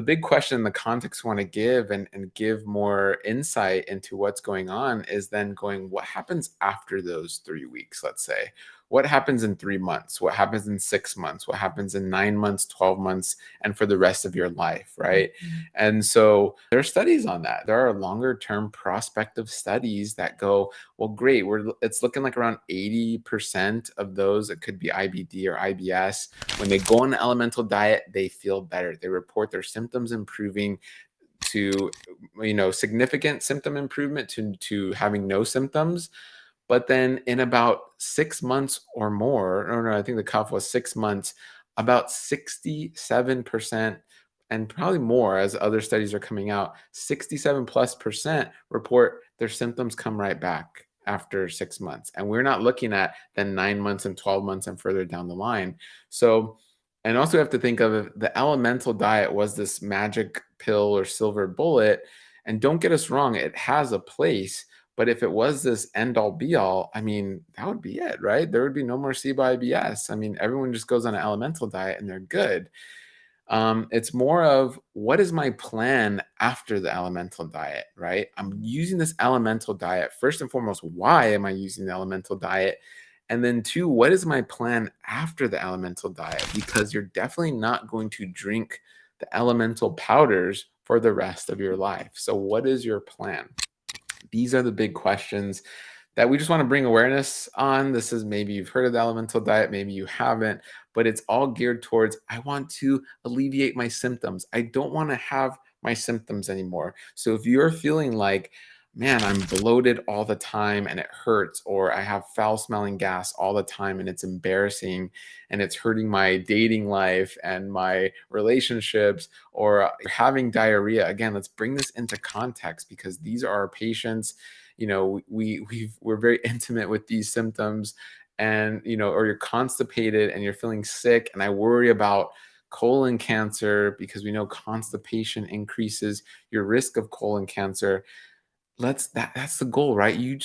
The big question, the context we want to give and give more insight into what's going on is then going, what happens after those 3 weeks, let's say? What happens in 3 months? What happens in 6 months? What happens in 9 months, 12 months, and for the rest of your life, right? Mhm. And so there are studies on that. There are longer term prospective studies that go, well, great. It's looking like around 80% of those, it could be IBD or IBS, when they go on an elemental diet, they feel better. They report their symptoms improving to, significant symptom improvement to having no symptoms. But then in about 6 months or more, no, I think the cutoff was 6 months, about 67%, and probably more as other studies are coming out, 67 plus percent report their symptoms come right back after 6 months. And we're not looking at then 9 months and 12 months and further down the line. So, and also have to think of the elemental diet was this magic pill or silver bullet. And don't get us wrong, it has a place. But if it was this end all be all, I mean, that would be it, right? There would be no more SIBO IBS. I mean, everyone just goes on an elemental diet and they're good. It's more of what is my plan after the elemental diet, right? I'm using this elemental diet. First and foremost, why am I using the elemental diet? And then two, what is my plan after the elemental diet? Because you're definitely not going to drink the elemental powders for the rest of your life. So what is your plan? These are the big questions that we just want to bring awareness on. This is, maybe you've heard of the elemental diet, maybe you haven't, but it's all geared towards, I want to alleviate my symptoms. I don't want to have my symptoms anymore. So if you're feeling like, man, I'm bloated all the time and it hurts, or I have foul smelling gas all the time and it's embarrassing and it's hurting my dating life and my relationships, or having diarrhea, again, let's bring this into context because these are our patients. We're very intimate with these symptoms. And or you're constipated and you're feeling sick, and I worry about colon cancer because we know constipation increases your risk of colon cancer. That's the goal, right? You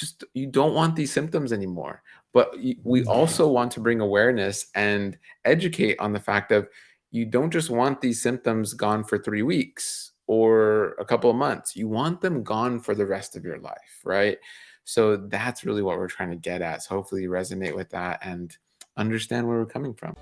don't want these symptoms anymore. But we also want to bring awareness and educate on the fact of, you don't just want these symptoms gone for 3 weeks or a couple of months. You want them gone for the rest of your life, right? So that's really what we're trying to get at. So hopefully you resonate with that and understand where we're coming from.